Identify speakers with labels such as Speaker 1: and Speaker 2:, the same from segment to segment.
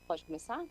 Speaker 1: Pode começar?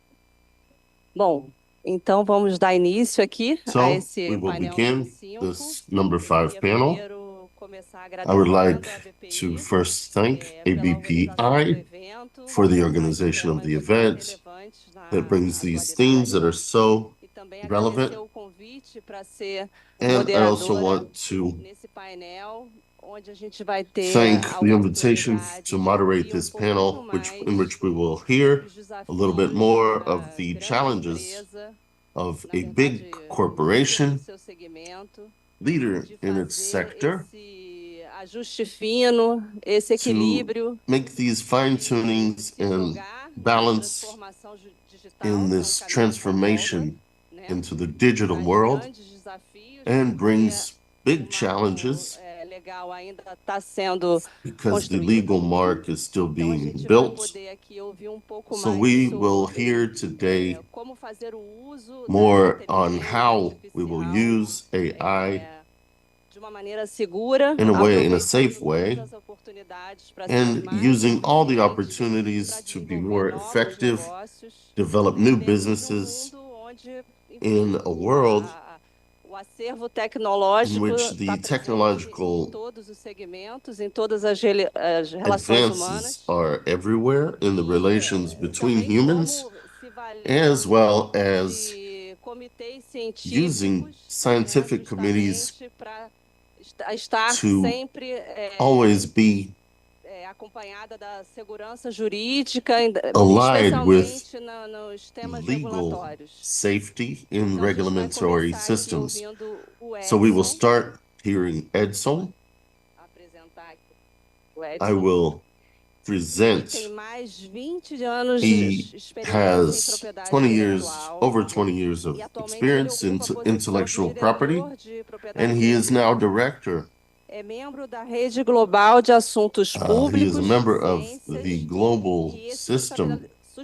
Speaker 1: Bom, então vamos dar início aqui a
Speaker 2: So we
Speaker 1: esse
Speaker 2: will
Speaker 1: painel número
Speaker 2: begin
Speaker 1: 5.
Speaker 2: this number
Speaker 1: Eu
Speaker 2: 5
Speaker 1: queria
Speaker 2: panel.
Speaker 1: primeiro começar
Speaker 2: I would
Speaker 1: agradecendo
Speaker 2: like
Speaker 1: a
Speaker 2: to
Speaker 1: ABPI
Speaker 2: first thank
Speaker 1: pela organização do
Speaker 2: ABPI
Speaker 1: evento,
Speaker 2: for
Speaker 1: que
Speaker 2: the
Speaker 1: traz
Speaker 2: organization of
Speaker 1: temas
Speaker 2: the
Speaker 1: tão
Speaker 2: event
Speaker 1: relevantes
Speaker 2: that
Speaker 1: na
Speaker 2: brings these themes
Speaker 1: atualidade,
Speaker 2: that are so
Speaker 1: e também agradecer
Speaker 2: relevant.
Speaker 1: o convite para ser
Speaker 2: And I also
Speaker 1: moderadora
Speaker 2: want to
Speaker 1: nesse painel, onde a gente vai ter
Speaker 2: thank
Speaker 1: a
Speaker 2: the invitation
Speaker 1: oportunidade
Speaker 2: to
Speaker 1: de
Speaker 2: moderate
Speaker 1: ouvir
Speaker 2: this
Speaker 1: pouquinho
Speaker 2: panel, in
Speaker 1: mais
Speaker 2: which we will
Speaker 1: sobre
Speaker 2: hear
Speaker 1: os
Speaker 2: a little bit
Speaker 1: desafios de
Speaker 2: more of
Speaker 1: uma
Speaker 2: the
Speaker 1: grande
Speaker 2: challenges
Speaker 1: empresa,
Speaker 2: of
Speaker 1: na
Speaker 2: a big
Speaker 1: verdade, líder no
Speaker 2: corporation,
Speaker 1: seu segmento,
Speaker 2: leader
Speaker 1: de
Speaker 2: in its
Speaker 1: fazer
Speaker 2: sector,
Speaker 1: esse ajuste fino, esse
Speaker 2: to
Speaker 1: equilíbrio
Speaker 2: make these fine
Speaker 1: e
Speaker 2: tunings
Speaker 1: se
Speaker 2: and
Speaker 1: jogar nessa
Speaker 2: balance
Speaker 1: transformação digital,
Speaker 2: in
Speaker 1: que é um
Speaker 2: this
Speaker 1: caminho sem volta,
Speaker 2: transformation
Speaker 1: né?
Speaker 2: into the digital
Speaker 1: Traz
Speaker 2: world
Speaker 1: grandes desafios,
Speaker 2: and
Speaker 1: porque
Speaker 2: brings
Speaker 1: o
Speaker 2: big
Speaker 1: marco
Speaker 2: challenges
Speaker 1: legal ainda está sendo
Speaker 2: because the legal
Speaker 1: construído.
Speaker 2: mark is still
Speaker 1: Então, a
Speaker 2: being
Speaker 1: gente vai
Speaker 2: built.
Speaker 1: poder aqui ouvir um pouco
Speaker 2: So
Speaker 1: mais
Speaker 2: we will
Speaker 1: sobre
Speaker 2: hear today
Speaker 1: como fazer o uso da
Speaker 2: more on
Speaker 1: inteligência
Speaker 2: how we will
Speaker 1: artificial
Speaker 2: use AI
Speaker 1: de uma maneira segura,
Speaker 2: in a way, in a
Speaker 1: aproveitando
Speaker 2: safe
Speaker 1: todas
Speaker 2: way,
Speaker 1: as oportunidades para sermos
Speaker 2: and
Speaker 1: mais
Speaker 2: using all the
Speaker 1: eficientes, para
Speaker 2: opportunities to be
Speaker 1: desenvolver
Speaker 2: more
Speaker 1: novos
Speaker 2: effective,
Speaker 1: negócios
Speaker 2: develop new
Speaker 1: dentro de um
Speaker 2: businesses
Speaker 1: mundo onde,
Speaker 2: in
Speaker 1: enfim,
Speaker 2: a world
Speaker 1: o acervo
Speaker 2: in
Speaker 1: tecnológico
Speaker 2: which
Speaker 1: está
Speaker 2: the
Speaker 1: presente em
Speaker 2: technological
Speaker 1: todos os segmentos, em todas as relações
Speaker 2: advances
Speaker 1: humanas.
Speaker 2: are everywhere in the relations
Speaker 1: E
Speaker 2: between
Speaker 1: também
Speaker 2: humans,
Speaker 1: como se valer
Speaker 2: as well as
Speaker 1: de comitês
Speaker 2: using
Speaker 1: científicos, né,
Speaker 2: scientific committees
Speaker 1: justamente para estar
Speaker 2: to
Speaker 1: sempre
Speaker 2: always be
Speaker 1: acompanhada da segurança jurídica,
Speaker 2: allied with
Speaker 1: especialmente nos temas
Speaker 2: legal
Speaker 1: regulatórios.
Speaker 2: safety in
Speaker 1: Então, a gente vai
Speaker 2: regulatory
Speaker 1: começar aqui
Speaker 2: systems.
Speaker 1: ouvindo o
Speaker 2: So we will
Speaker 1: Edson.
Speaker 2: start hearing Edson.
Speaker 1: Apresentar aqui o
Speaker 2: I
Speaker 1: Edson.
Speaker 2: will
Speaker 1: Ele tem
Speaker 2: present.
Speaker 1: mais de 20 anos
Speaker 2: He
Speaker 1: de experiência em
Speaker 2: has
Speaker 1: propriedade
Speaker 2: 20 years,
Speaker 1: intelectual
Speaker 2: over 20 years
Speaker 1: e
Speaker 2: of
Speaker 1: atualmente ele
Speaker 2: experience in
Speaker 1: ocupa a posição de
Speaker 2: intellectual property,
Speaker 1: diretor de
Speaker 2: and
Speaker 1: propriedade
Speaker 2: he is now
Speaker 1: intelectual.
Speaker 2: director.
Speaker 1: É membro da Rede Global de Assuntos
Speaker 2: He is a
Speaker 1: Públicos,
Speaker 2: member of the
Speaker 1: Ciências
Speaker 2: global
Speaker 1: e
Speaker 2: system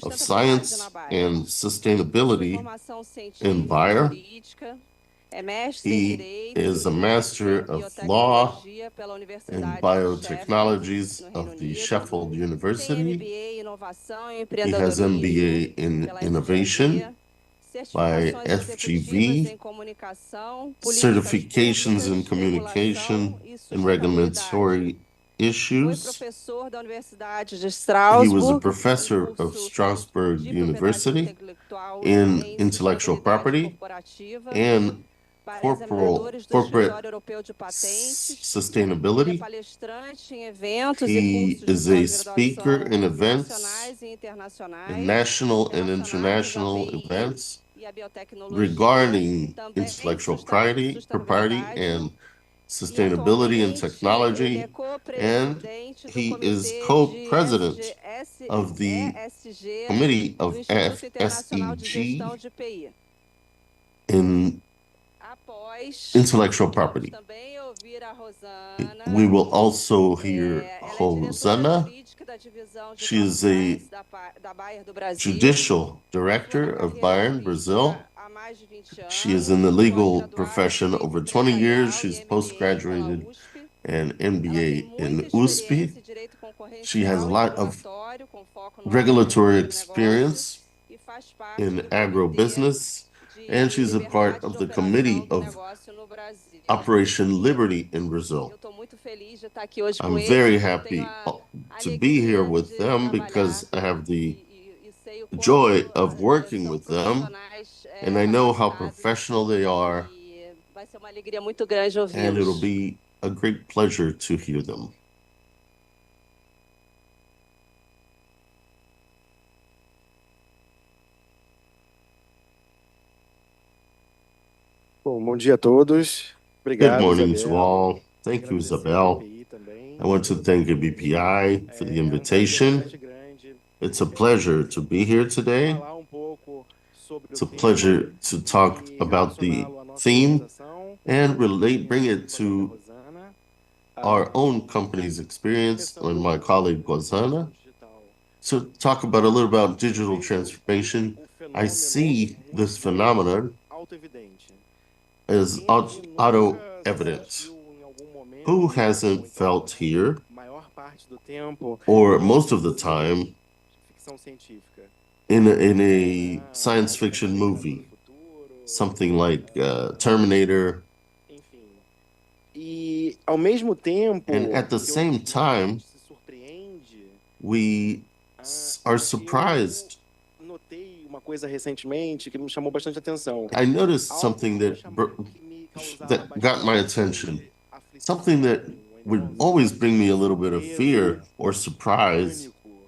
Speaker 2: of
Speaker 1: Sustentabilidade na
Speaker 2: science
Speaker 1: Bayer.
Speaker 2: and
Speaker 1: Possui
Speaker 2: sustainability
Speaker 1: formação
Speaker 2: in
Speaker 1: científica e
Speaker 2: Bayer.
Speaker 1: jurídica, é mestre em
Speaker 2: He is
Speaker 1: Direito
Speaker 2: a master
Speaker 1: e
Speaker 2: of law
Speaker 1: Biotecnologia pela
Speaker 2: and
Speaker 1: Universidade de Sheffield,
Speaker 2: biotechnologies
Speaker 1: no Reino
Speaker 2: of the
Speaker 1: Unido.
Speaker 2: Sheffield
Speaker 1: Tem
Speaker 2: University.
Speaker 1: MBA em Inovação e
Speaker 2: He has
Speaker 1: Empreendedorismo
Speaker 2: MBA in
Speaker 1: pela
Speaker 2: innovation
Speaker 1: FGV,
Speaker 2: by
Speaker 1: certificações executivas
Speaker 2: FGV,
Speaker 1: em comunicação, políticas
Speaker 2: certifications in
Speaker 1: públicas,
Speaker 2: communication
Speaker 1: regulação e
Speaker 2: and
Speaker 1: sustentabilidade.
Speaker 2: regulatory
Speaker 1: Foi
Speaker 2: issues.
Speaker 1: professor da Universidade de
Speaker 2: He was a
Speaker 1: Strasbourg, em
Speaker 2: professor of
Speaker 1: curso
Speaker 2: Strasbourg
Speaker 1: de propriedade
Speaker 2: University
Speaker 1: intelectual
Speaker 2: in
Speaker 1: em
Speaker 2: intellectual
Speaker 1: sustentabilidade
Speaker 2: property
Speaker 1: corporativa
Speaker 2: and
Speaker 1: para examinadores do
Speaker 2: corporate
Speaker 1: Escritório Europeu de Patentes. Ele é
Speaker 2: sustainability.
Speaker 1: palestrante em eventos e
Speaker 2: He
Speaker 1: cursos de
Speaker 2: is a speaker
Speaker 1: pós-graduação
Speaker 2: in events,
Speaker 1: nacionais e
Speaker 2: in
Speaker 1: internacionais
Speaker 2: national and
Speaker 1: relacionados à
Speaker 2: international
Speaker 1: TI
Speaker 2: events
Speaker 1: e à biotecnologia,
Speaker 2: regarding
Speaker 1: também
Speaker 2: intellectual property
Speaker 1: sustentabilidade.
Speaker 2: and
Speaker 1: E
Speaker 2: sustainability and
Speaker 1: atualmente ele é
Speaker 2: technology. And
Speaker 1: co-presidente do
Speaker 2: he is
Speaker 1: Comitê de
Speaker 2: co-president of the
Speaker 1: ESG
Speaker 2: committee
Speaker 1: do
Speaker 2: of
Speaker 1: Instituto Internacional de Gestão
Speaker 2: FSEG
Speaker 1: de PI.
Speaker 2: in
Speaker 1: Após,
Speaker 2: intellectual
Speaker 1: vamos
Speaker 2: property.
Speaker 1: também ouvir a Rosana.
Speaker 2: We will also hear
Speaker 1: Ela é diretora
Speaker 2: Hosanna.
Speaker 1: jurídica da Divisão de
Speaker 2: She is a
Speaker 1: Compliance da Bayer do Brasil.
Speaker 2: judicial
Speaker 1: Atua
Speaker 2: director
Speaker 1: na
Speaker 2: of
Speaker 1: carreira
Speaker 2: Bayern,
Speaker 1: jurídica
Speaker 2: Brazil.
Speaker 1: há mais de 20
Speaker 2: She is in the
Speaker 1: anos,
Speaker 2: legal
Speaker 1: pós-graduada em
Speaker 2: profession
Speaker 1: Direito
Speaker 2: over 20 years.
Speaker 1: Empresarial e
Speaker 2: She's
Speaker 1: MBA pela
Speaker 2: postgraduated
Speaker 1: USP.
Speaker 2: and
Speaker 1: Ela tem
Speaker 2: MBA
Speaker 1: muita
Speaker 2: in USP.
Speaker 1: experiência em direito
Speaker 2: She has a
Speaker 1: concorrencial e
Speaker 2: lot of
Speaker 1: regulatório, com foco no
Speaker 2: regulatory
Speaker 1: agronegócio,
Speaker 2: experience
Speaker 1: e faz parte
Speaker 2: in
Speaker 1: do Comitê
Speaker 2: agrobusiness, and
Speaker 1: de
Speaker 2: she's a part
Speaker 1: Liberdade
Speaker 2: of
Speaker 1: de
Speaker 2: the
Speaker 1: Operação
Speaker 2: Committee
Speaker 1: do
Speaker 2: of
Speaker 1: Negócio no Brasil.
Speaker 2: Operation Liberty in
Speaker 1: Eu
Speaker 2: Brazil.
Speaker 1: estou muito feliz de estar aqui hoje com
Speaker 2: I'm
Speaker 1: eles,
Speaker 2: very
Speaker 1: porque eu tenho
Speaker 2: happy
Speaker 1: a
Speaker 2: to be here
Speaker 1: alegria
Speaker 2: with
Speaker 1: de
Speaker 2: them
Speaker 1: trabalhar
Speaker 2: because I have the
Speaker 1: e sei o
Speaker 2: joy
Speaker 1: quanto
Speaker 2: of working
Speaker 1: são
Speaker 2: with them,
Speaker 1: profissionais
Speaker 2: and I know how
Speaker 1: capacitados
Speaker 2: professional they are,
Speaker 1: e vai ser uma alegria muito grande
Speaker 2: and it'll
Speaker 1: ouvi-los.
Speaker 2: be a great pleasure to hear them.
Speaker 3: Bom dia a todos.
Speaker 2: Good
Speaker 3: Obrigado,
Speaker 2: morning to
Speaker 3: Isabel.
Speaker 2: all. Thank you,
Speaker 3: Agradecer a
Speaker 2: Isabel.
Speaker 3: ABPI também.
Speaker 2: I want to thank ABPI for the
Speaker 3: É um prazer
Speaker 2: invitation.
Speaker 3: bastante grande
Speaker 2: It's a pleasure to be here today.
Speaker 3: falar um pouco sobre o
Speaker 2: It's a
Speaker 3: tema
Speaker 2: pleasure to talk
Speaker 3: e
Speaker 2: about the
Speaker 3: relacioná-lo à nossa
Speaker 2: theme
Speaker 3: organização,
Speaker 2: and
Speaker 3: minha
Speaker 2: bring
Speaker 3: e
Speaker 2: it
Speaker 3: do colega
Speaker 2: to
Speaker 3: Rosana.
Speaker 2: our own company's experience and my colleague Guazana.
Speaker 3: Digital.
Speaker 2: So talk about a little about digital transformation.
Speaker 3: O
Speaker 2: I see this phenomenon
Speaker 3: autoevidente.
Speaker 2: as auto-evident. Who hasn't felt here,
Speaker 3: Maior parte do tempo
Speaker 2: or most of the time,
Speaker 3: ficção científica.
Speaker 2: in a science fiction movie, something like Terminator.
Speaker 3: Enfim. E ao mesmo tempo,
Speaker 2: And at the same time,
Speaker 3: se surpreende.
Speaker 2: we are surprised.
Speaker 3: Notei uma coisa recentemente que me chamou bastante atenção.
Speaker 2: I noticed
Speaker 3: Algo
Speaker 2: something
Speaker 3: que me
Speaker 2: that
Speaker 3: chamou, que me causava
Speaker 2: that got my attention.
Speaker 3: aflição,
Speaker 2: Something that would always bring me a little bit of fear or
Speaker 3: surpresa,
Speaker 2: surprise,
Speaker 3: pânico,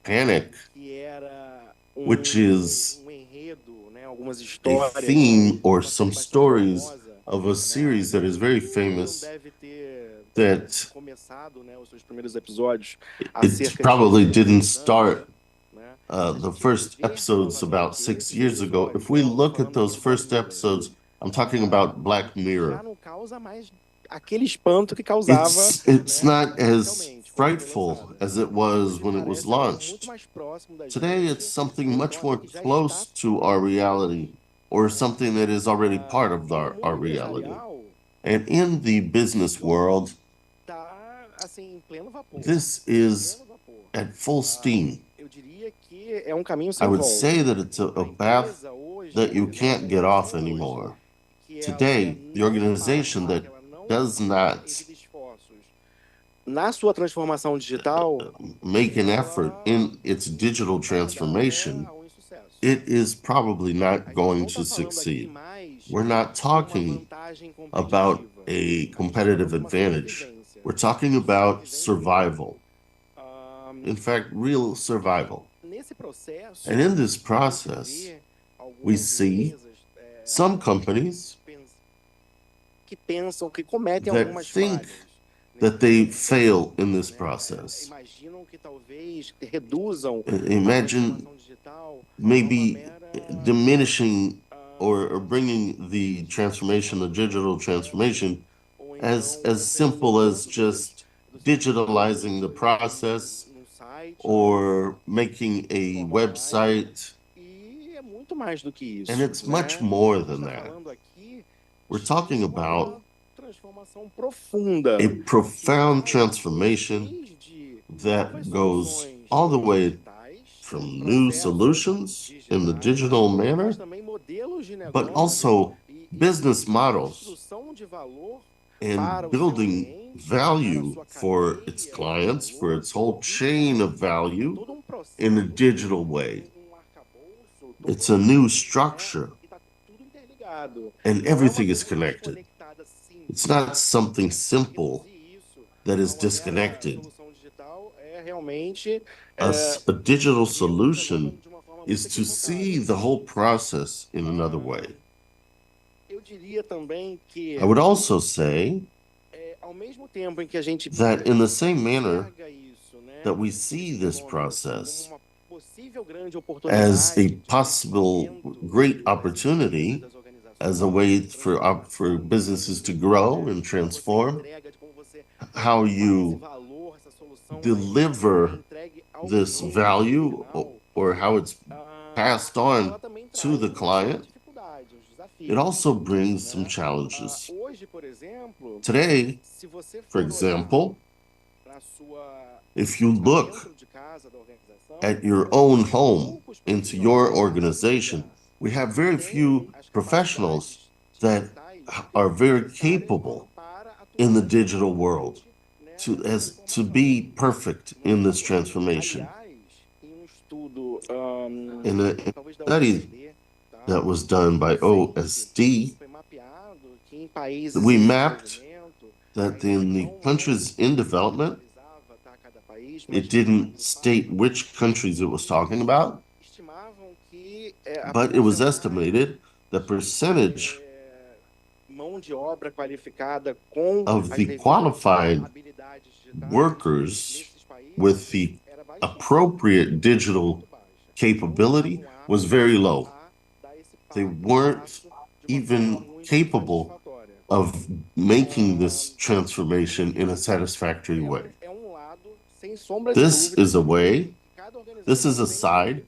Speaker 2: panic,
Speaker 3: que era
Speaker 2: which is
Speaker 3: enredo, né, algumas
Speaker 2: a
Speaker 3: histórias,
Speaker 2: theme or
Speaker 3: uma série
Speaker 2: some
Speaker 3: bastante
Speaker 2: stories
Speaker 3: famosa,
Speaker 2: of a series that is very
Speaker 3: não
Speaker 2: famous
Speaker 3: deve ter
Speaker 2: that
Speaker 3: começado, né, os seus primeiros episódios há
Speaker 2: it
Speaker 3: cerca
Speaker 2: probably
Speaker 3: de
Speaker 2: didn't
Speaker 3: 6 anos,
Speaker 2: start
Speaker 3: né?
Speaker 2: the first episodes about 6 years ago. If we look at those first episodes, I'm talking about Black Mirror.
Speaker 3: Já não causa mais aquele espanto que causava,
Speaker 2: It's
Speaker 3: né,
Speaker 2: not as
Speaker 3: inicialmente, quando foi
Speaker 2: frightful
Speaker 3: lançada.
Speaker 2: as it was when it was
Speaker 3: Parece agora muito
Speaker 2: launched.
Speaker 3: mais próximo da
Speaker 2: Today,
Speaker 3: gente,
Speaker 2: it's something
Speaker 3: um
Speaker 2: much more
Speaker 3: troço que já
Speaker 2: close
Speaker 3: está
Speaker 2: to our reality, or something that is already part of
Speaker 3: no
Speaker 2: our
Speaker 3: mundo
Speaker 2: reality.
Speaker 3: empresarial,
Speaker 2: And in the business world,
Speaker 3: tá assim em pleno vapor.
Speaker 2: this is
Speaker 3: Pleno vapor.
Speaker 2: at full steam.
Speaker 3: Eu diria que é um caminho
Speaker 2: I
Speaker 3: sem
Speaker 2: would
Speaker 3: volta.
Speaker 2: say that it's a path
Speaker 3: Empresa hoje,
Speaker 2: that you
Speaker 3: né,
Speaker 2: can't get off anymore.
Speaker 3: que
Speaker 2: Today,
Speaker 3: ela
Speaker 2: the
Speaker 3: não
Speaker 2: organization
Speaker 3: para,
Speaker 2: that
Speaker 3: que ela não
Speaker 2: does not
Speaker 3: exige esforços na sua transformação digital,
Speaker 2: make an effort in its digital transformation, it is probably not going to succeed. We're not talking about a competitive advantage. We're talking about survival. In fact, real survival. And in this process, we see some companies
Speaker 3: que pensam que cometem
Speaker 2: that
Speaker 3: algumas
Speaker 2: think
Speaker 3: falhas,
Speaker 2: that they fail in this process.
Speaker 3: imaginam que talvez reduzam
Speaker 2: Imagine
Speaker 3: transformação digital
Speaker 2: maybe diminishing or bringing the transformation, the digital transformation, as simple as just digitalizing the process or making a website.
Speaker 3: E é muito mais do que isso.
Speaker 2: And it's much more than that.
Speaker 3: Falando aqui
Speaker 2: We're talking
Speaker 3: de
Speaker 2: about
Speaker 3: uma transformação profunda,
Speaker 2: a profound transformation
Speaker 3: desde
Speaker 2: that
Speaker 3: novas
Speaker 2: goes
Speaker 3: soluções
Speaker 2: all the way
Speaker 3: digitais,
Speaker 2: from new solutions in the digital manner,
Speaker 3: mas também modelos de
Speaker 2: but
Speaker 3: negócio
Speaker 2: also business models
Speaker 3: construção de valor
Speaker 2: and building value for its clients, for its whole chain of value
Speaker 3: todo processo,
Speaker 2: in a digital way.
Speaker 3: arcabouço,
Speaker 2: It's a new structure
Speaker 3: e tá tudo interligado.
Speaker 2: and
Speaker 3: Não é uma
Speaker 2: everything is
Speaker 3: coisa
Speaker 2: connected.
Speaker 3: desconectada, simples.
Speaker 2: It's not something simple
Speaker 3: Reduzir isso
Speaker 2: that is
Speaker 3: a uma mera
Speaker 2: disconnected.
Speaker 3: solução digital é realmente
Speaker 2: A digital solution
Speaker 3: de uma forma
Speaker 2: is
Speaker 3: muito
Speaker 2: to see
Speaker 3: equivocada.
Speaker 2: the whole process in another way.
Speaker 3: Eu diria também que
Speaker 2: I would also say
Speaker 3: ao mesmo tempo em que a gente
Speaker 2: that in the same manner
Speaker 3: enxerga isso, né,
Speaker 2: that we see this
Speaker 3: como
Speaker 2: process
Speaker 3: uma possível grande
Speaker 2: as a
Speaker 3: oportunidade de
Speaker 2: possible
Speaker 3: crescimento
Speaker 2: great opportunity,
Speaker 3: das organizações,
Speaker 2: as a way for businesses to grow and transform,
Speaker 3: entrega de como você
Speaker 2: how
Speaker 3: esse
Speaker 2: you
Speaker 3: valor, essa solução
Speaker 2: deliver
Speaker 3: entregue ao
Speaker 2: this
Speaker 3: cliente
Speaker 2: value
Speaker 3: final,
Speaker 2: or how it's passed on
Speaker 3: ela também
Speaker 2: to
Speaker 3: traz
Speaker 2: the
Speaker 3: uma
Speaker 2: client.
Speaker 3: dificuldade, uns desafios.
Speaker 2: It also brings some challenges.
Speaker 3: Hoje, por exemplo,
Speaker 2: Today,
Speaker 3: se você
Speaker 2: for
Speaker 3: for
Speaker 2: example,
Speaker 3: para sua
Speaker 2: if you look
Speaker 3: dentro de casa da organização,
Speaker 2: at your own home, into your organization, we have very few professionals that are very capable in the digital world to be perfect in this transformation. In a study that was done by OSD, we mapped that in the countries in development, it didn't state which countries it was talking about, but it was estimated the percentage of the qualified workers with the appropriate digital capability was very low. They weren't even capable of making this transformation in a satisfactory way. This is a way, this is a side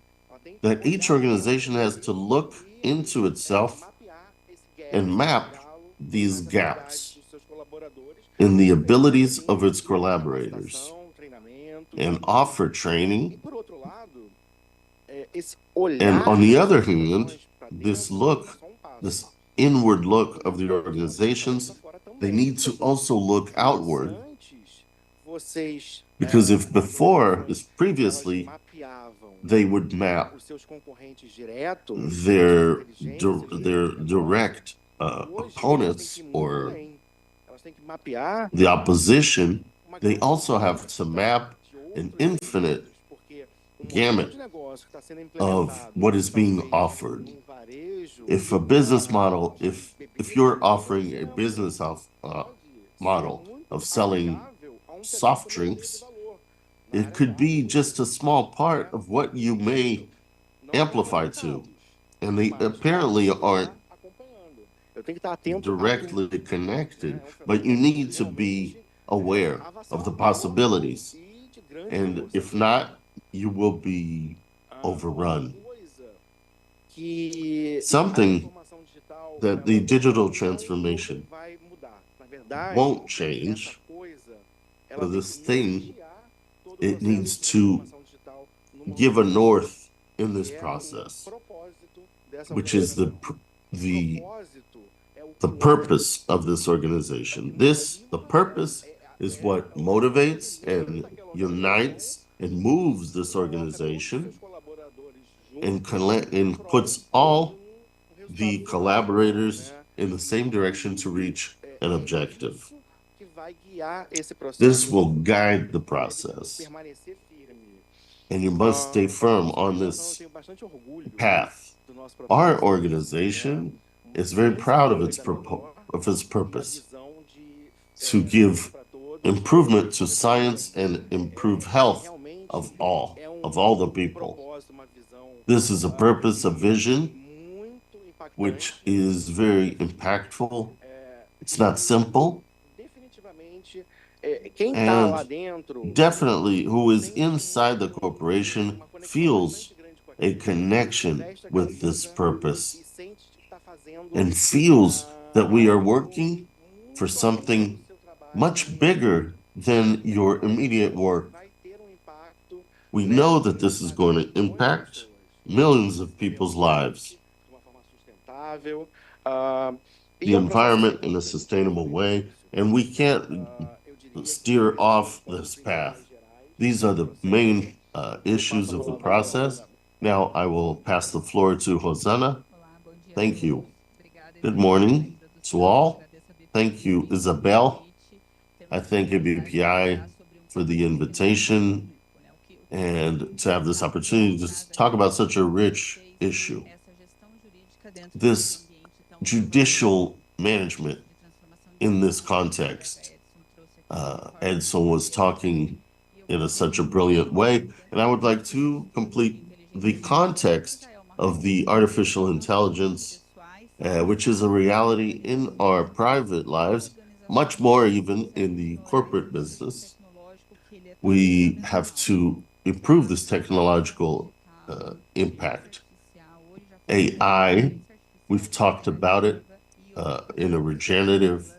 Speaker 2: that each organization has to look into itself and map these gaps in the abilities of its collaborators and offer training
Speaker 3: esse
Speaker 2: And
Speaker 3: olhar
Speaker 2: on the other
Speaker 3: das
Speaker 2: hand,
Speaker 3: organizações pra
Speaker 2: this
Speaker 3: dentro é
Speaker 2: look,
Speaker 3: só um passo.
Speaker 2: this inward look of the
Speaker 3: Pra
Speaker 2: organizations,
Speaker 3: fora
Speaker 2: they
Speaker 3: também.
Speaker 2: need to also look
Speaker 3: Mas
Speaker 2: outward.
Speaker 3: antes, vocês,
Speaker 2: Because if
Speaker 3: as
Speaker 2: before,
Speaker 3: organizações,
Speaker 2: is previously,
Speaker 3: elas mapeavam
Speaker 2: they would map
Speaker 3: os seus concorrentes diretos,
Speaker 2: their,
Speaker 3: as inteligências
Speaker 2: their
Speaker 3: deles,
Speaker 2: direct
Speaker 3: hoje elas têm
Speaker 2: opponents
Speaker 3: que ir muito
Speaker 2: or
Speaker 3: além. Elas têm que mapear
Speaker 2: the opposition,
Speaker 3: uma
Speaker 2: they
Speaker 3: grande
Speaker 2: also have to map
Speaker 3: de
Speaker 2: an
Speaker 3: outros
Speaker 2: infinite
Speaker 3: segmentos, porque um modelo
Speaker 2: gamut
Speaker 3: de negócio que está sendo
Speaker 2: of
Speaker 3: implementado,
Speaker 2: what is being
Speaker 3: talvez,
Speaker 2: offered.
Speaker 3: num varejo,
Speaker 2: If a business model,
Speaker 3: de
Speaker 2: if
Speaker 3: bebidas
Speaker 2: you're
Speaker 3: alcoólicas,
Speaker 2: offering a
Speaker 3: exemplo,
Speaker 2: business
Speaker 3: pode
Speaker 2: model
Speaker 3: ser muito
Speaker 2: of selling
Speaker 3: aplicável a um
Speaker 2: soft
Speaker 3: setor de
Speaker 2: drinks,
Speaker 3: valor, na
Speaker 2: it
Speaker 3: área
Speaker 2: could be
Speaker 3: de
Speaker 2: just a small part of what you may
Speaker 3: não
Speaker 2: amplify
Speaker 3: acompanhar
Speaker 2: to.
Speaker 3: caos,
Speaker 2: And they
Speaker 3: mas
Speaker 2: apparently
Speaker 3: posso
Speaker 2: aren't
Speaker 3: estar acompanhando. Eu tenho que estar atento a
Speaker 2: directly
Speaker 3: tudo,
Speaker 2: connected,
Speaker 3: né? É um
Speaker 2: but you
Speaker 3: fenômeno
Speaker 2: need to
Speaker 3: realmente
Speaker 2: be aware of the
Speaker 3: avassalador
Speaker 2: possibilities.
Speaker 3: e de grande
Speaker 2: And
Speaker 3: força.
Speaker 2: if not, you will be
Speaker 3: Uma
Speaker 2: overrun.
Speaker 3: coisa que a
Speaker 2: Something
Speaker 3: transformação digital
Speaker 2: that the digital
Speaker 3: não
Speaker 2: transformation
Speaker 3: vai mudar. Na verdade,
Speaker 2: won't
Speaker 3: essa
Speaker 2: change,
Speaker 3: coisa, ela
Speaker 2: for
Speaker 3: tem
Speaker 2: this
Speaker 3: que
Speaker 2: thing,
Speaker 3: nortear todo o
Speaker 2: it
Speaker 3: processo
Speaker 2: needs
Speaker 3: de
Speaker 2: to
Speaker 3: transformação digital numa
Speaker 2: give a
Speaker 3: organização,
Speaker 2: north in this
Speaker 3: que é o
Speaker 2: process,
Speaker 3: propósito dessa
Speaker 2: which is
Speaker 3: organização.
Speaker 2: the
Speaker 3: Propósito é o
Speaker 2: the
Speaker 3: que leva,
Speaker 2: purpose of this organization. The purpose is what motivates and unites and moves this
Speaker 3: coloca todos os
Speaker 2: organization
Speaker 3: seus colaboradores
Speaker 2: and,
Speaker 3: juntos em prol
Speaker 2: puts
Speaker 3: de
Speaker 2: all
Speaker 3: resultado
Speaker 2: the
Speaker 3: final,
Speaker 2: collaborators
Speaker 3: né?
Speaker 2: in the same direction to reach an objective.
Speaker 3: Isso que vai guiar esse processo.
Speaker 2: This will guide the
Speaker 3: Deve
Speaker 2: process,
Speaker 3: permanecer firme.
Speaker 2: and you must stay firm on
Speaker 3: Eu
Speaker 2: this
Speaker 3: tenho bastante orgulho
Speaker 2: path.
Speaker 3: do nosso
Speaker 2: Our
Speaker 3: processo,
Speaker 2: organization
Speaker 3: né?
Speaker 2: is very
Speaker 3: Muito
Speaker 2: proud of
Speaker 3: se
Speaker 2: its
Speaker 3: aproveita melhor da
Speaker 2: purpose
Speaker 3: visão de
Speaker 2: to give
Speaker 3: pra todos,
Speaker 2: improvement to
Speaker 3: fazer
Speaker 2: science
Speaker 3: tudo bem.
Speaker 2: and improve health
Speaker 3: Realmente
Speaker 2: of
Speaker 3: é
Speaker 2: all the people.
Speaker 3: propósito, uma visão
Speaker 2: This is a purpose, a vision,
Speaker 3: muito impactante.
Speaker 2: which is very impactful. It's not simple,
Speaker 3: Definitivamente, quem está lá
Speaker 2: and
Speaker 3: dentro
Speaker 2: definitely who is inside the corporation feels a connection with this purpose
Speaker 3: e sente que está fazendo
Speaker 2: and feels that we are working for something much bigger than your immediate work.
Speaker 3: vai ter impacto,
Speaker 2: We know that this is going to impact millions of people's lives,
Speaker 3: de uma forma sustentável,
Speaker 2: the environment in a sustainable way, and we can't steer off this path. These are the main issues of the process. Now I will pass the floor to Hosanna. Thank you. Good morning to all. Thank you, Isabel. I thank ABPI for the invitation and to have this opportunity to talk about such a rich issue. This judicial management in this context. Edson was talking in such a brilliant way, and I would like to complete the context of the artificial intelligence, which is a reality in our private lives, much more even in the corporate business. We have to improve this technological impact. AI, we've talked about it in a regenerative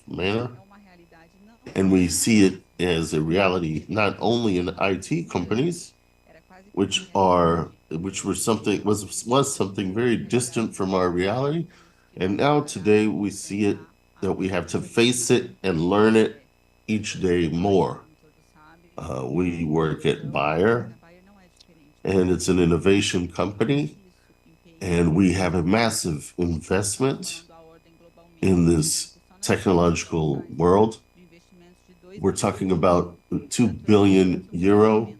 Speaker 2: manner, and we see it as a reality not only in IT companies, which were something was something very distant from our reality, and now today we see it that we have to face it and learn it each day more. We work at Bayer, and it's an innovation company, and we have a massive investment in this technological world. We're talking about 2 billion euro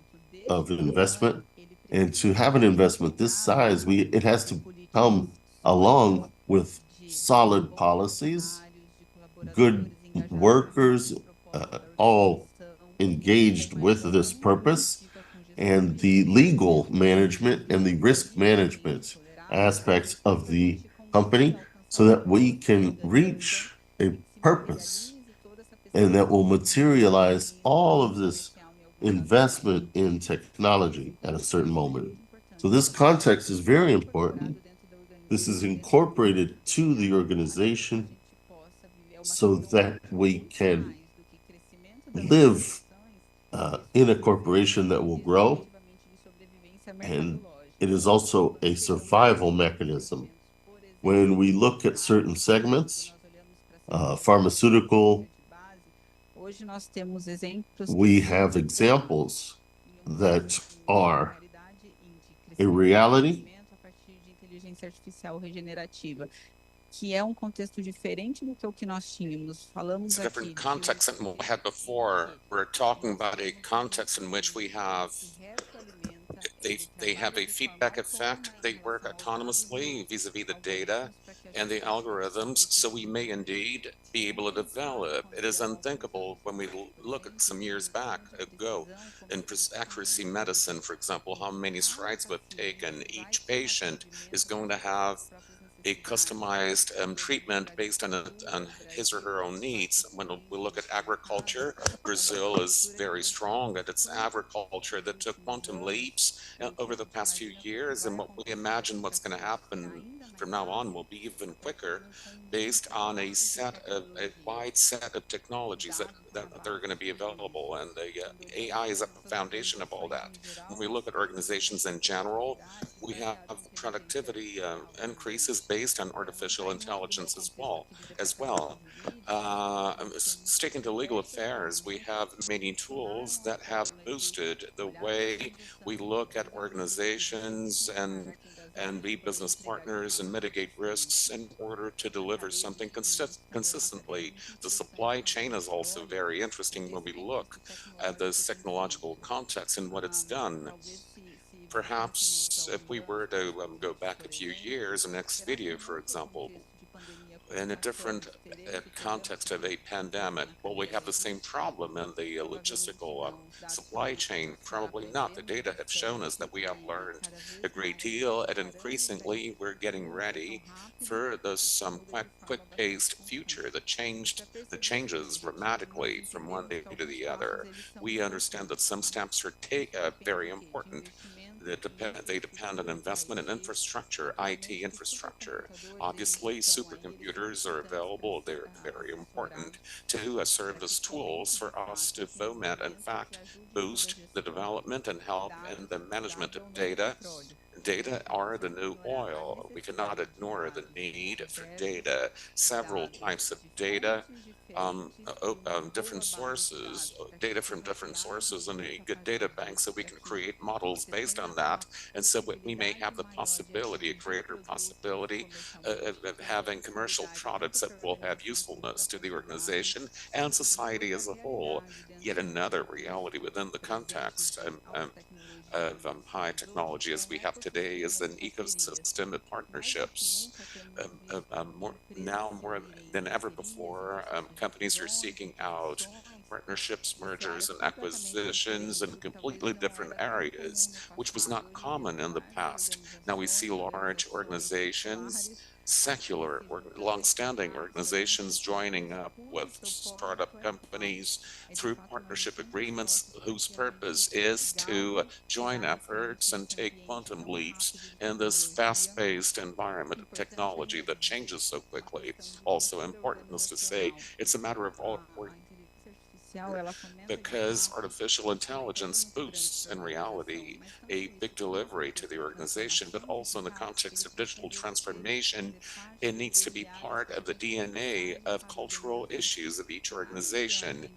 Speaker 2: of investment, and to have an investment this size, it has to come along with solid policies, good workers, all engaged with this purpose, and the legal management and the risk management aspects of the company so that we can reach a purpose and that will materialize all of this investment in technology at a certain moment. So this context is very important. This is incorporated to the organization so that we can live in a corporation that will grow and it is also a survival mechanism. When we look at certain segments, pharmaceutical, we have examples that are a reality.
Speaker 4: It's a different context than what we had before. We're talking about a context in which we have they have a feedback effect. They work autonomously vis-a-vis the data and the algorithms. So we may indeed be able to develop. It is unthinkable when we look at some years back ago in accuracy medicine, for example, how many strides we've taken. Each patient is going to have a customized treatment based on his or her own needs. When we look at agriculture, Brazil is very strong at its agriculture that took quantum leaps over the past few years, and what we imagine what's going to happen from now on will be even quicker, based on a wide set of technologies that are going to be available, and the AI is at the foundation of all that. When we look at organizations in general, we have productivity increases based on artificial intelligence as well. Sticking to legal affairs, we have many tools that have boosted the way we look at organizations and be business partners and mitigate risks in order to deliver something consistently. The supply chain is also very interesting when we look at this technological context and what it's done. Perhaps if we were to go back a few years, the next video, for example, in a different context of a pandemic, will we have the same problem in the logistical supply chain? Probably not. The data have shown us that we have learned a great deal, and increasingly we're getting ready for this quick-paced future that changes dramatically from one day to the other. We understand that some steps are very important. They depend on investment in infrastructure, IT infrastructure. Obviously, supercomputers are available. They're very important to serve as tools for us to foment, in fact, boost the development and help in the management of data. Data are the new oil. We cannot ignore the need for data, several types of data, different sources, data from different sources in a good data bank, so we can create models based on that. And so we may have the possibility, a greater possibility of having commercial products that will have usefulness to the organization and society as a whole. Yet another reality within the context of high technology as we have today is an ecosystem of partnerships. Now more than ever before, companies are seeking out partnerships, mergers, and acquisitions in completely different areas, which was not common in the past. Now we see large organizations, secular or long-standing organizations joining up with startup companies through partnership agreements whose purpose is to join efforts and take quantum leaps in this fast-paced environment of technology that changes so quickly. Also important is to say it's a matter of because artificial intelligence boosts, in reality, a big delivery to the organization, but also in the context of digital transformation, it needs to be part of the DNA of cultural issues of each organization.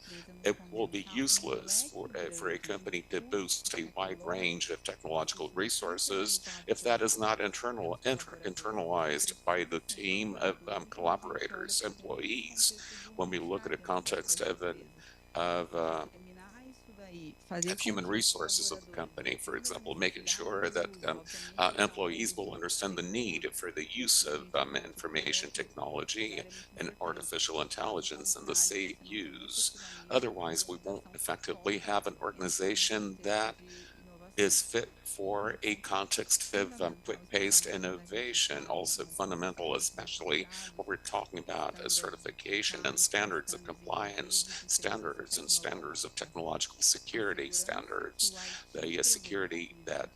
Speaker 4: It will be useless for a company to boost a wide range of technological resources if that is not internalized by the team of collaborators, employees. When we look at a context of human resources of the company, for example, making sure that employees will understand the need for the use of information technology and artificial intelligence and the safe use. Otherwise, we won't effectively have an organization that is fit for a context of quick-paced innovation, also fundamental, especially what we're talking about as certification and standards of compliance, standards and standards of technological security standards, the security that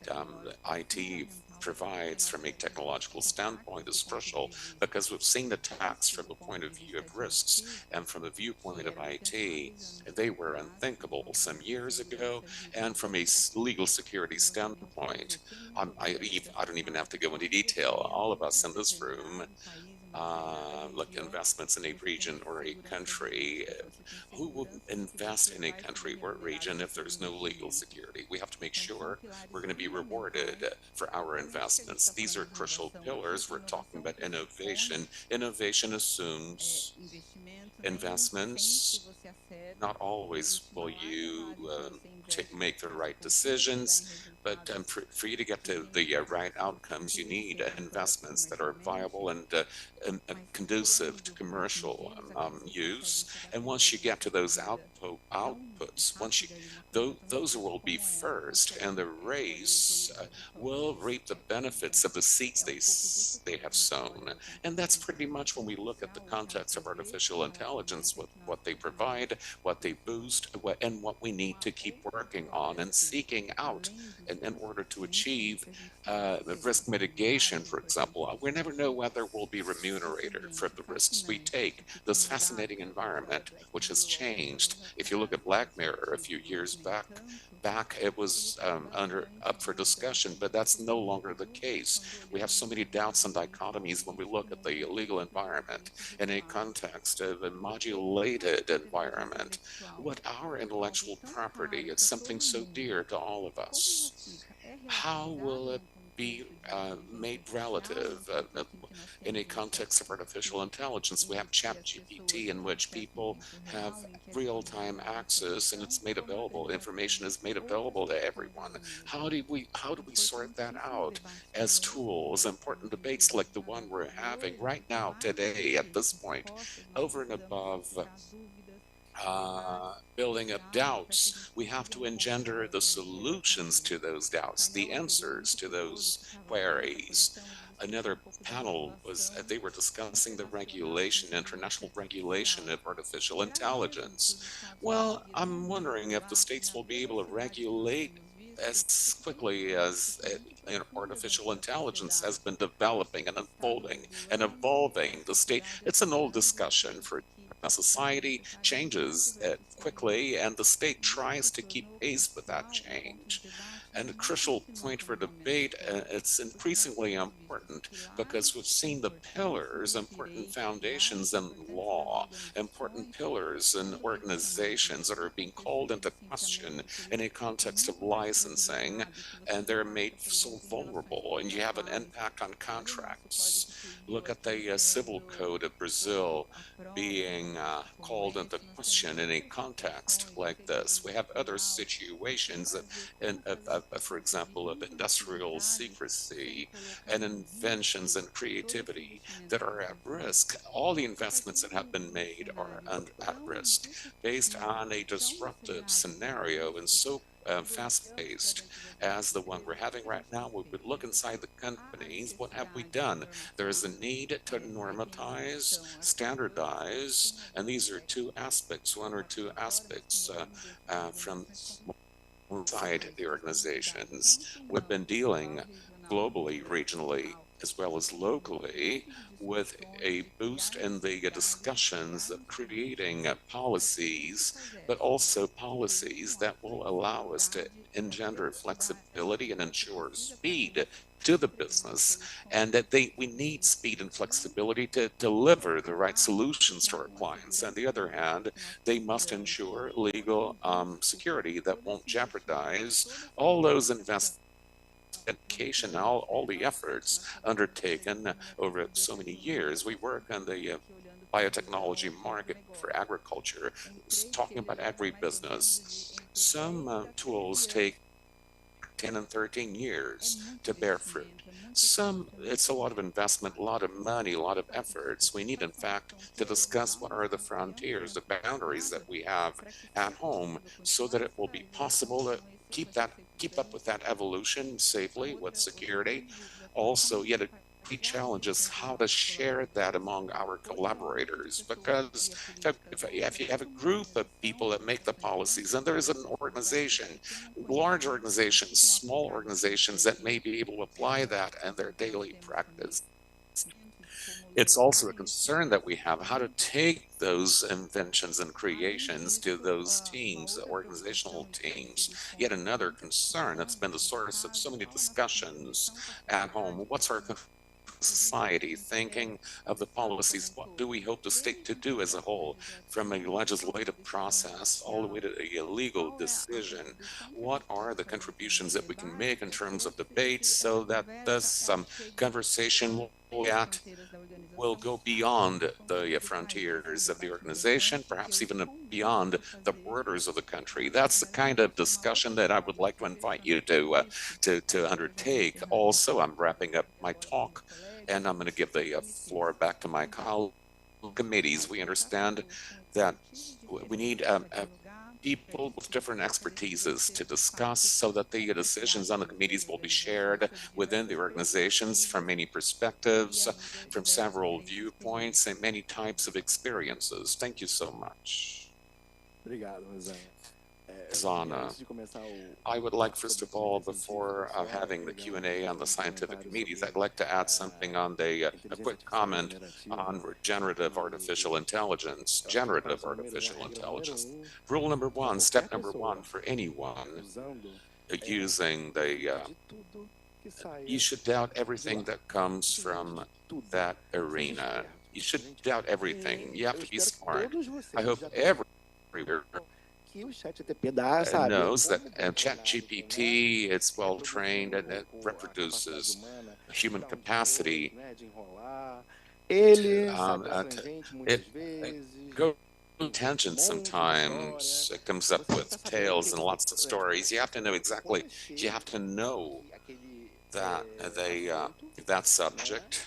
Speaker 4: IT provides from a technological standpoint is crucial, because we've seen attacks from the point of view of risks and from the viewpoint of IT. They were unthinkable some years ago, and from a legal security standpoint, I don't even have to go into detail. All of us in this room look investments in a region or a country. Who will invest in a country or region if there's no legal security? We have to make sure we're going to be rewarded for our investments. These are crucial pillars. We're talking about innovation. Innovation assumes investments. Not always will you make the right decisions, but for you to get to the right outcomes, you need investments that are viable and conducive to commercial use. And once you get to those outputs, those will be first, and the race will reap the benefits of the seeds they have sown. And that's pretty much when we look at the context of artificial intelligence, what they provide, what they boost, and what we need to keep working on and seeking out in order to achieve risk mitigation, for example. We never know whether we'll be remunerated for the risks we take. This fascinating environment, which has changed. If you look at Black Mirror a few years back it was up for discussion, but that's no longer the case. We have so many doubts and dichotomies when we look at the legal environment in a context of a modulated environment. What our intellectual property is something so dear to all of us. How will it be made relative in a context of artificial intelligence? We have ChatGPT, in which people have real-time access, and it's made available. Information is made available to everyone. How do we sort that out as tools? Important debates like the one we're having right now, today, at this point, over and above building up doubts, we have to engender the solutions to those doubts, the answers to those queries. Another panel was, they were discussing the regulation, international regulation of artificial intelligence. Well, I'm wondering if the states will be able to regulate as quickly as artificial intelligence has been developing and unfolding and evolving. The state, it's an old discussion. For society changes quickly, and the state tries to keep pace with that change. And a crucial point for debate, it's increasingly important because we've seen the pillars, important foundations in law, important pillars in organizations that are being called into question in a context of licensing, and they're made so vulnerable, and you have an impact on contracts. Look at the civil code of Brazil being called into question in a context like this. We have other situations, for example, of industrial secrecy and inventions and creativity that are at risk. All the investments that have been made are at risk based on a disruptive scenario and so fast-paced as the one we're having right now. We would look inside the companies. What have we done? There is a need to normatize, standardize, and these are two aspects, one or two aspects from inside the organizations. We've been dealing globally, regionally, as well as locally, with a boost in the discussions of creating policies, but also policies that will allow us to engender flexibility and ensure speed to the business, and that we need speed and flexibility to deliver the right solutions to our clients. On the other hand, they must ensure legal security that won't jeopardize all those investments, education, all the efforts undertaken over so many years. We work on the biotechnology market for agriculture, talking about agribusiness. Some tools take 10 and 13 years to bear fruit. It's a lot of investment, a lot of money, a lot of efforts. We need, in fact, to discuss what are the frontiers, the boundaries that we have at home, so that it will be possible to keep up with that evolution safely, with security. Also, yet a challenge is how to share that among our collaborators, because if you have a group of people that make the policies, and there is an organization, large organizations, small organizations that may be able to apply that in their daily practice. It's also a concern that we have how to take those inventions and creations to those teams, organizational teams. Yet another concern that's been the source of so many discussions at home. What's our society thinking of the policies? What do we hope the state to do as a whole, from a legislative process all the way to a legal decision? What are the contributions that we can make in terms of debates so that this conversation will go beyond the frontiers of the organization, perhaps even beyond the borders of the country? That's the kind of discussion that I would like to invite you to undertake. Also, I'm wrapping up my talk, and I'm going to give the floor back to my colleagues. Committees, we understand that we need people with different expertises to discuss so that the decisions on the committees will be shared within the organizations from many perspectives, from several viewpoints, and many types of experiences. Thank you so much. Zana, I would like, first of all, before having the Q&A on the scientific committees, I'd like to add something on a quick comment on generative artificial intelligence. Generative artificial intelligence. Rule number one, step number one for anyone using you should doubt everything that comes from that arena. You should doubt everything. You have to be smart. I hope everywhere knows that ChatGPT, it's well trained and it reproduces human capacity. It goes tangent sometimes. It comes up with tales and lots of stories. You have to know exactly. You have to know that that subject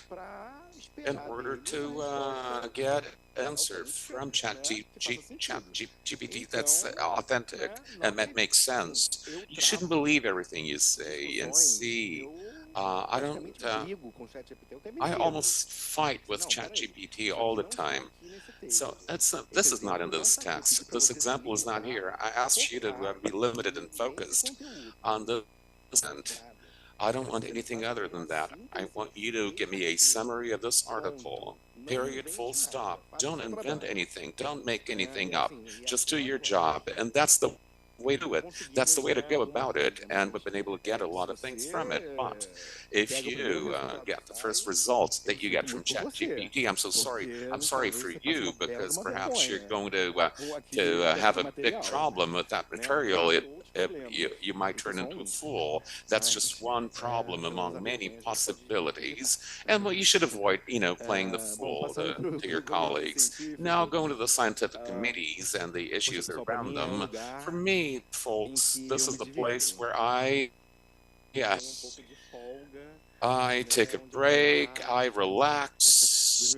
Speaker 4: in order to get answer from ChatGPT that's authentic and that makes sense. You shouldn't believe everything you say and see. I almost fight with ChatGPT all the time. So this is not in this text. This example is not here. I asked you to be limited and focused on the content. I don't want anything other than that. I want you to give me a summary of this article. Period, full stop. Don't invent anything. Don't make anything up. Just do your job. And that's the way to do it. That's the way to go about it. And we've been able to get a lot of things from it. But if you get the first results that you get from ChatGPT, I'm so sorry. I'm sorry for you, because perhaps you're going to have a big problem with that material. You might turn into a fool. That's just one problem among many possibilities. And well, you should avoid, playing the fool to your colleagues. Now, going to the scientific committees and the issues around them. For me, folks, this is the place where I take a break, I relax,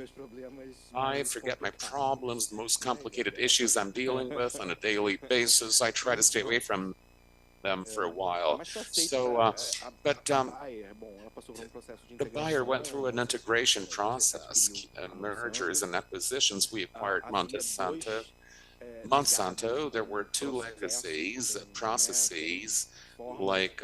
Speaker 4: I forget my problems, the most complicated issues I'm dealing with on a daily basis. I try to stay away from them for a while. So, the buyer went through an integration process, mergers and acquisitions. We acquired Monsanto. There were two legacies, processes, like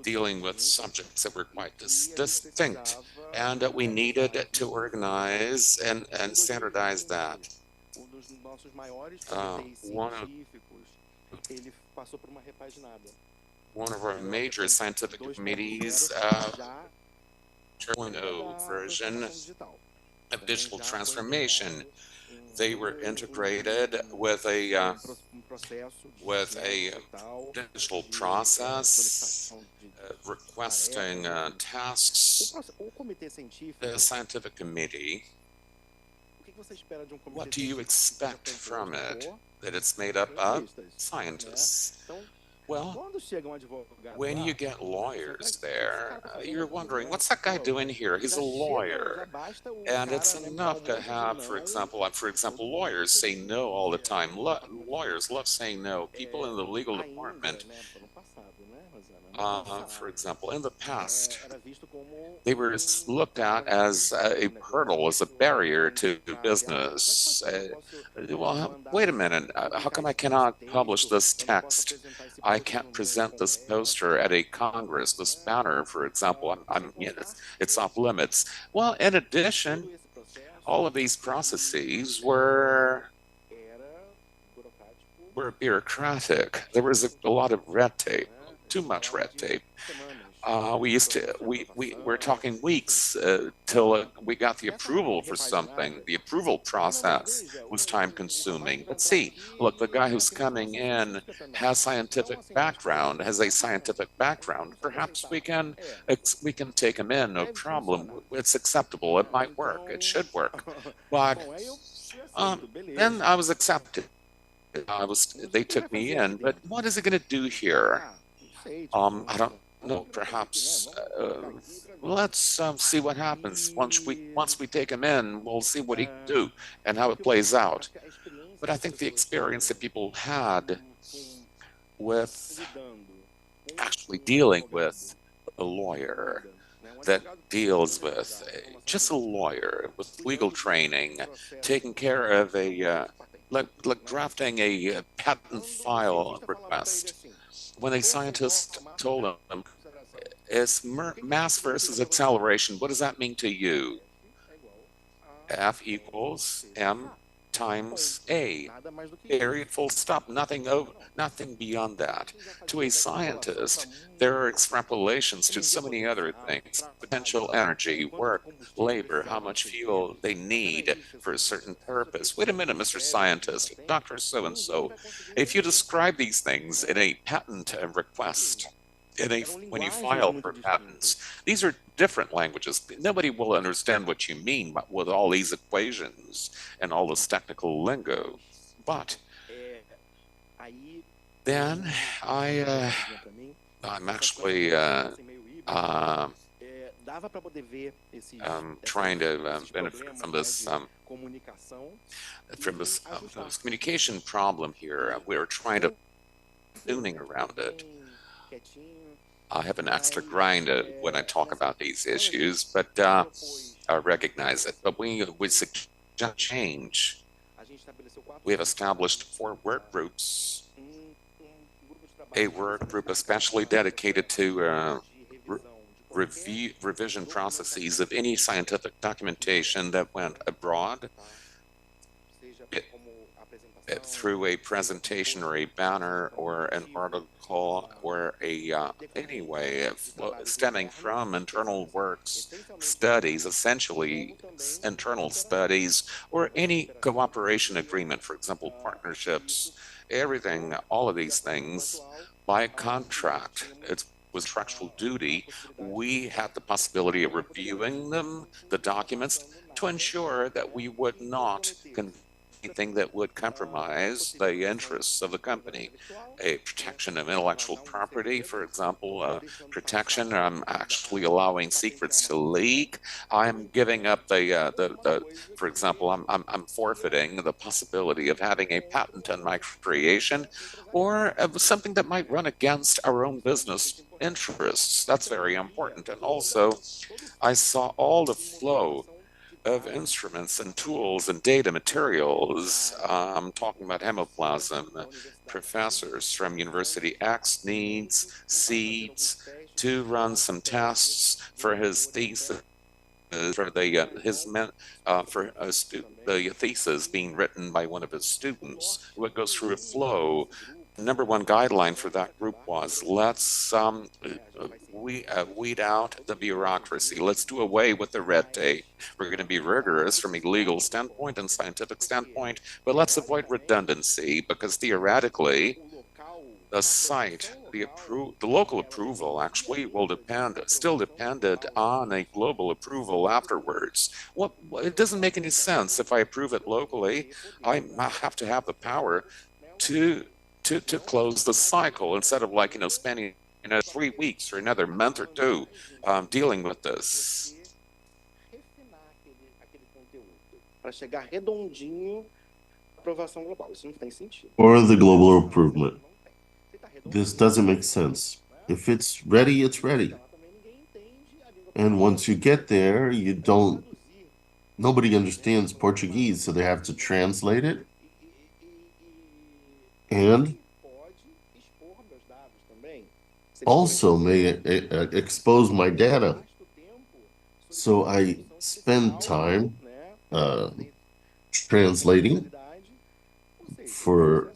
Speaker 4: dealing with subjects that were quite distinct, and we needed to organize and standardize that. One of our major scientific committees, 2.0 version of digital transformation. They were integrated with a digital process, requesting tasks. The scientific committee, what do you expect from it? That it's made up of scientists. Well, when you get lawyers there, you're wondering, what's that guy doing here? He's a lawyer. And it's enough to have, for example, lawyers say no all the time. Lawyers love saying no. People in the legal department For example, in the past, they were looked at as a hurdle, as a barrier to business. Well, wait a minute. How come I cannot publish this text? I can't present this poster at a Congress, this banner, for example. It's off limits. Well, in addition, all of these processes were bureaucratic. There was a lot of red tape, too much red tape. We're talking weeks till we got the approval for something. The approval process was time consuming. But see, look, the guy who's coming in has scientific background, has a scientific background. Perhaps we can take him in, no problem. It's acceptable. It might work. It should work. But then I was accepted. They took me in, but what is it going to do here? I don't know. Perhaps let's see what happens once we take him in. We'll see what he can do and how it plays out. But I think the experience that people had with actually dealing with a lawyer that deals with just a lawyer with legal training, taking care of a like drafting a patent file request. When a scientist told them, it's mass versus acceleration, what does that mean to you? F equals m times a, period, full stop, nothing beyond that. To a scientist, there are extrapolations to so many other things: potential energy, work, labor, how much fuel they need for a certain purpose. Wait a minute, Mr. Scientist, Dr. So-and-so, if you describe these things in a patent request, when you file for patents, these are different languages. Nobody will understand what you mean with all these equations and all this technical lingo. But then I'm actually trying to benefit from this communication problem here. We're trying to tuning around it. I have an extra grind when I talk about these issues, but I recognize it. But we suggest change. We have established 4 work groups. A work group especially dedicated to revision processes of any scientific documentation that went abroad, through a presentation or a banner or an article or anyway, stemming from internal works, studies, essentially internal studies, or any cooperation agreement, for example, partnerships, everything, all of these things by contract. It was contractual duty. We had the possibility of reviewing them, the documents, to ensure that we would not anything that would compromise the interests of the company. A protection of intellectual property, for example, protection. I'm actually allowing secrets to leak. I'm giving up for example, I'm forfeiting the possibility of having a patent on my creation, or something that might run against our own business interests. That's very important. And also, I saw all the flow of instruments and tools and data materials. I'm talking about hemoplasm. Professors from University X needs seeds to run some tests for his thesis, for the thesis being written by one of his students. What goes through a flow. Number 1 guideline for that group was, let's weed out the bureaucracy. Let's do away with the red tape. We're going to be rigorous from a legal standpoint and scientific standpoint, but let's avoid redundancy, because theoretically, the site, the local approval actually will still depended on a global approval afterwards. It doesn't make any sense. If I approve it locally, I have to have the power to close the cycle, instead of spending 3 weeks or another month or 2 dealing with this.
Speaker 2: Or the global improvement. This doesn't make sense. If it's ready, it's ready. And once you get there, nobody understands Portuguese, so they have to translate it. And also may expose my data. So I spend time translating for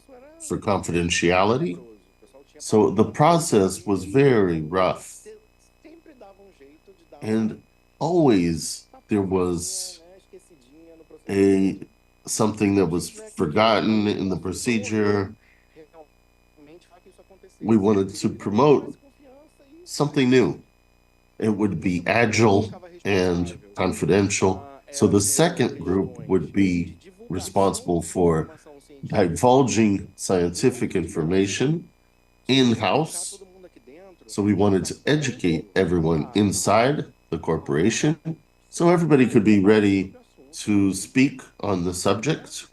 Speaker 2: confidentiality. So the process was very rough. And always there was something that was forgotten in the procedure. We wanted to promote something new. It would be agile and confidential. So the second group would be responsible for divulging scientific information in-house. So we wanted to educate everyone inside the corporation so everybody could be ready to speak on the subject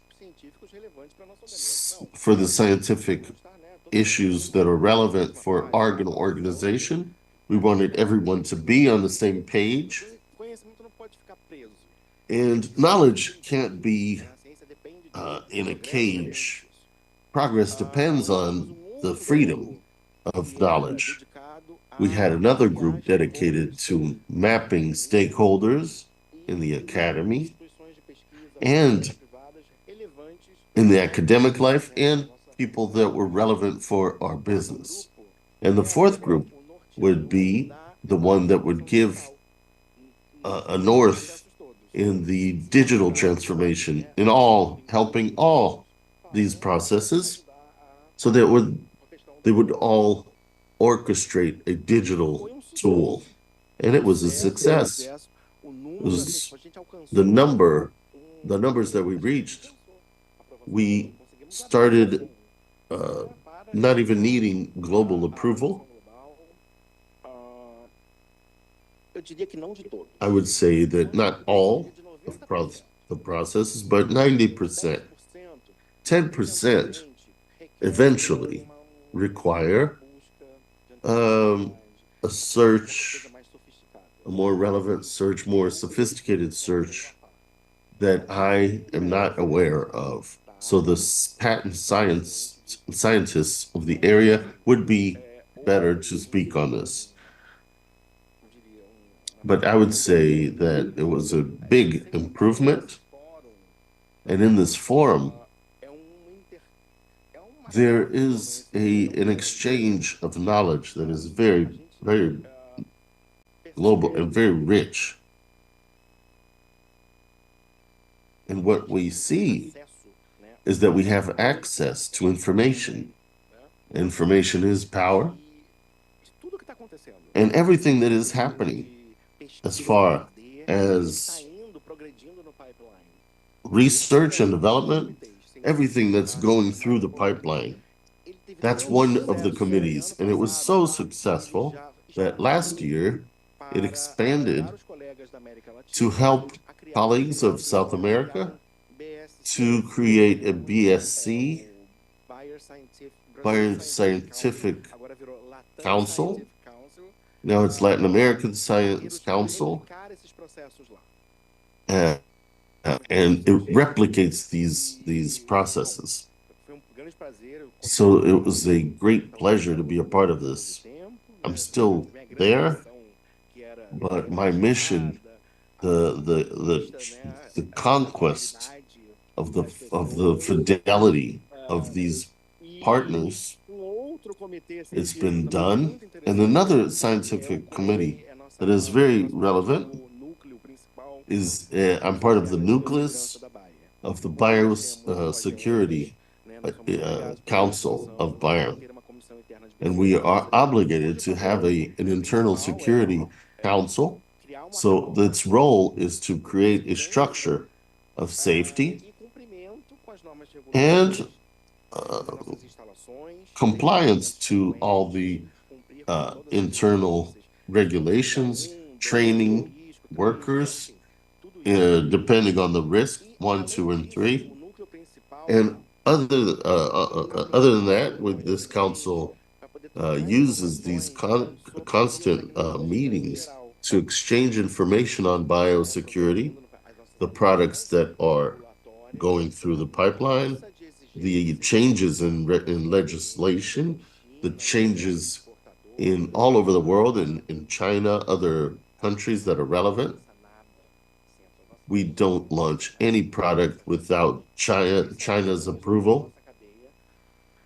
Speaker 2: for the scientific issues that are relevant for our organization. We wanted everyone to be on the same page. And knowledge can't be in a cage. Progress depends on the freedom of knowledge. We had another group dedicated to mapping stakeholders in the academy and in the academic life and people that were relevant for our business. And the fourth group would be the one that would give a north in the digital transformation, in helping all these processes, so that they would all orchestrate a digital tool. And it was a success. It was the numbers that we reached. We started not even needing global approval. I would say that not all of the processes, but 90%, 10% eventually require a search, a more relevant search, more sophisticated search that I am not aware of. So the patent scientists of the area would be better to speak on this. But I would say that it was a big improvement. And in this forum, there is an exchange of knowledge that is very, very global and very rich. And what we see is that we have access to information. Information is power. And everything that is happening as far as research and development, everything that's going through the pipeline, that's one of the committees. And it was so successful that last year it expanded to help colleagues of South America to create a BSC, Bioscientific Council. Now it's Latin American Science Council. And it replicates these processes. So it was a great pleasure to be a part of this. I'm still there, but my mission, the conquest of the fidelity of these partners, it's been done. And another scientific committee that is very relevant is I'm part of the nucleus of the Biosecurity Council of Bayern. And we are obligated to have an internal security council. So its role is to create a structure of safety and compliance to all the internal regulations, training workers, depending on the risk, 1, 2, and 3. And other than that, with this council uses these constant meetings to exchange information on biosecurity, the products that are going through the pipeline, the changes in legislation, the changes in all over the world, in China, other countries that are relevant. We don't launch any product without China's approval.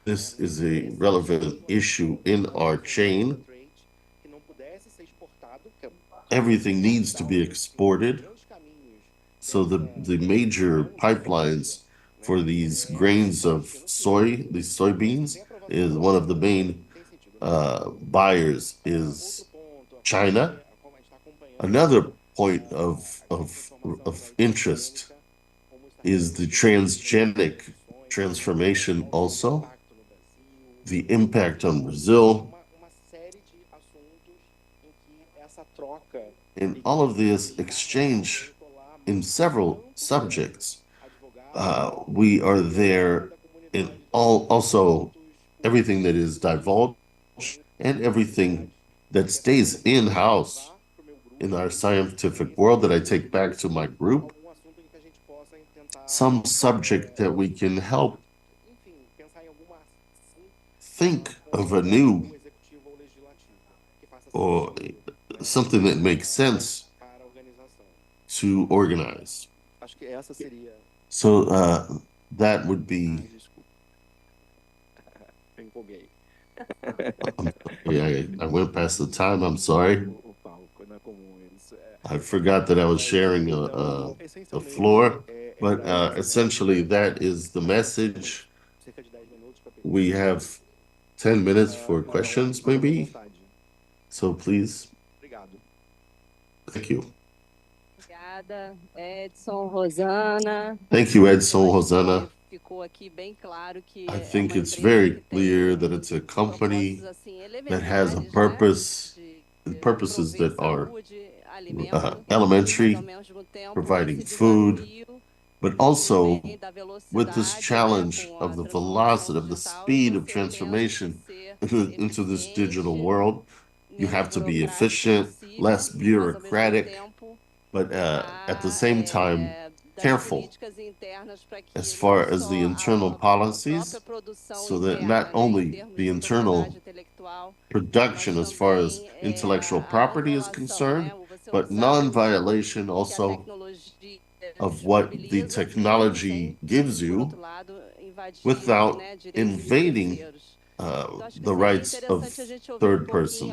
Speaker 2: This is a relevant issue in our chain. Everything needs to be exported. So the major pipelines for these grains of soy, these soybeans, is one of the main buyers is China. Another point of interest is the transgenic transformation also, the impact on Brazil. In all of this exchange in several subjects, we are there in also everything that is divulged and everything that stays in-house in our scientific world that I take back to my group. Some subject that we can help think of a new or something that makes sense to organize. So that would be. I went past the time. I'm sorry. I forgot that I was sharing a floor, but essentially that is the message. We have 10 minutes for questions, maybe. So please. Thank you.
Speaker 1: Edson, Rosana.
Speaker 2: Thank you, Edson, Rosana. I think it's very clear that it's a company that has a purpose, and purposes that are elementary, providing food, but also with this challenge of the velocity, of the speed of transformation into this digital world. You have to be efficient, less bureaucratic, but at the same time, careful as far as the internal policies, so that not only the internal production as far as intellectual property is concerned, but non-violation also of what the technology gives you without invading the rights of third person.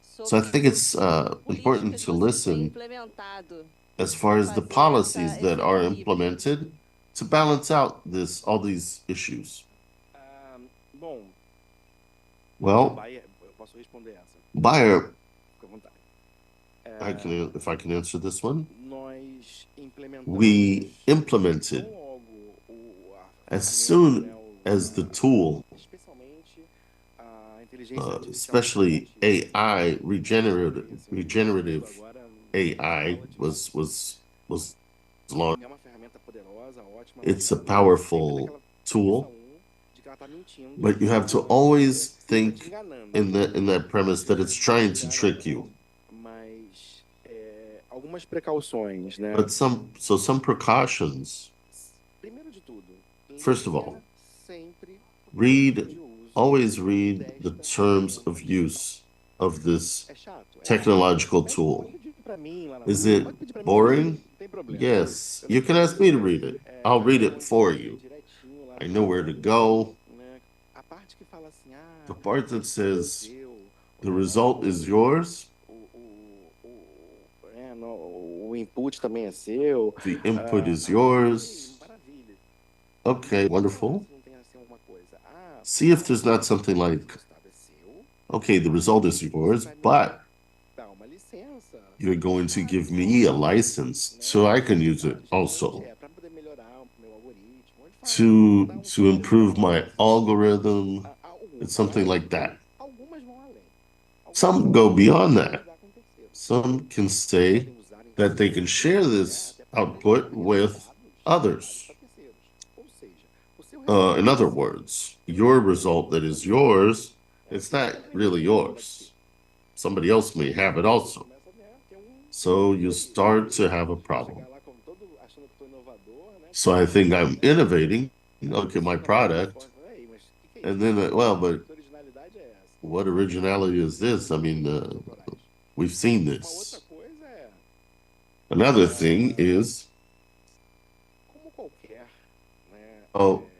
Speaker 2: So I think it's important to listen as far as the policies that are implemented to balance out all these issues. Well, Bayer, if I can answer this one. We implemented as soon as the tool, especially AI, regenerative AI was launched. It's a powerful tool, but you have to always think in that premise that it's trying to trick you. But some precautions. First of all, always read the terms of use of this technological tool. Is it boring? Yes, you can ask me to read it. I'll read it for you. I know where to go. The part that says the result is yours. The input is yours. Okay, wonderful. See if there's not something like, okay, the result is yours, but you're going to give me a license so I can use it also to improve my algorithm. It's something like that. Some go beyond that. Some can say that they can share this output with others. In other words, your result that is yours It's not really yours. Somebody else may have it also. So you start to have a problem. So I think I'm innovating. Look at my product. And then, well, but what originality is this? I mean, we've seen this. Another thing is,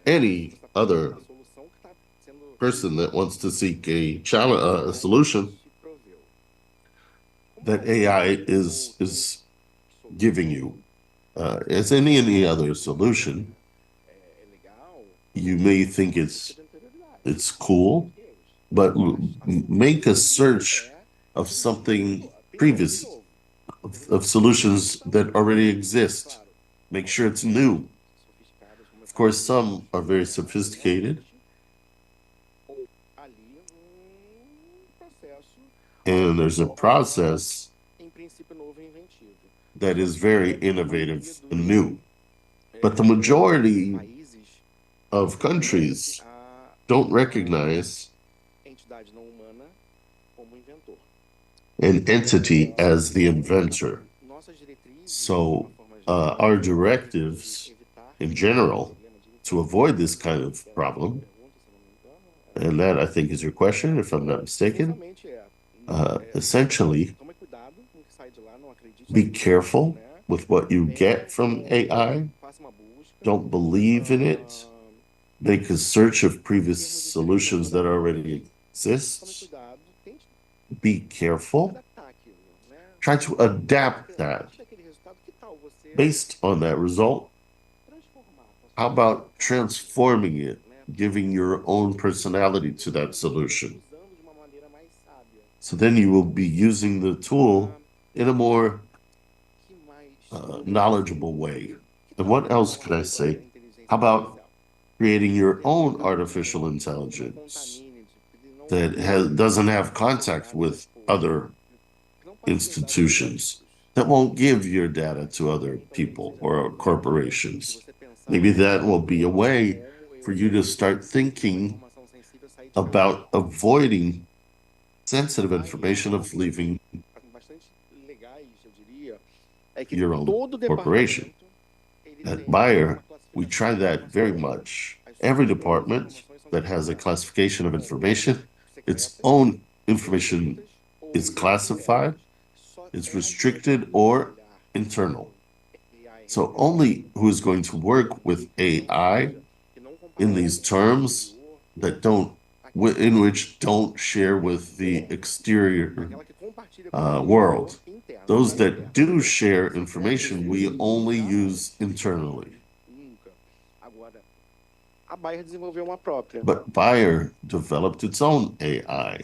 Speaker 2: any other person that wants to seek a challenge, a solution that AI is giving you, as any other solution, you may think it's cool, but make a search of something previous, of solutions that already exist. Make sure it's new. Of course, some are very sophisticated, and there's a process that is very innovative and new. But the majority of countries don't recognize an entity as the inventor. So our directives in general to avoid this kind of problem, and that I think is your question, if I'm not mistaken, essentially, be careful with what you get from AI. Don't believe in it. Make a search of previous solutions that already exist. Be careful. Try to adapt that. Based on that result, how about transforming it, giving your own personality to that solution? So then you will be using the tool in a more knowledgeable way. And what else could I say? How about creating your own artificial intelligence that doesn't have contact with other institutions, that won't give your data to other people or corporations? Maybe that will be a way for you to start thinking about avoiding sensitive information, of leaving your own corporation. At Bayer, we try that very much. Every department that has a classification of information, its own information is classified, it's restricted or internal. So only who is going to work with AI in these terms that in which don't share with the exterior world. Those that do share information, we only use internally. But Bayer developed its own AI.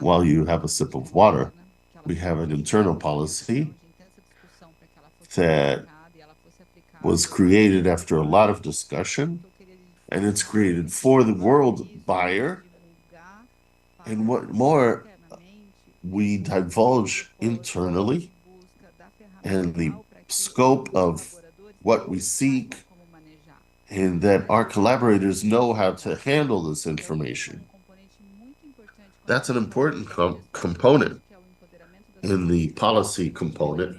Speaker 2: While you have a sip of water, we have an internal policy that was created after a lot of discussion, and it's created for the world Bayer. And what more, we divulge internally and the scope of what we seek, and that our collaborators know how to handle this information. That's an important component in the policy component.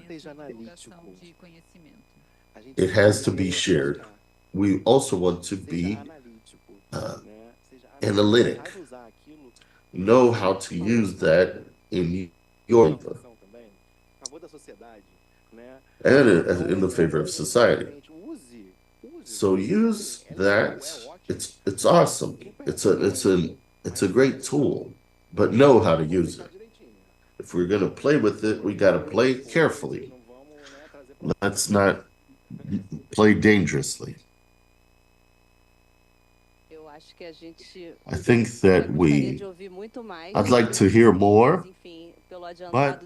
Speaker 2: It has to be shared. We also want to be analytic. Know how to use that in your favor and in the favor of society. So use that. It's awesome. It's a great tool, but know how to use it. If we're going to play with it, we got to play carefully. Let's not play dangerously. I think that I'd like to hear more, but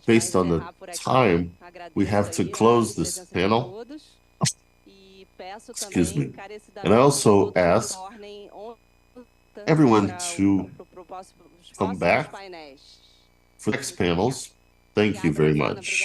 Speaker 2: based on the time, we have to close this panel. Excuse me. And I also ask everyone to come back for the next panels. Thank you very much.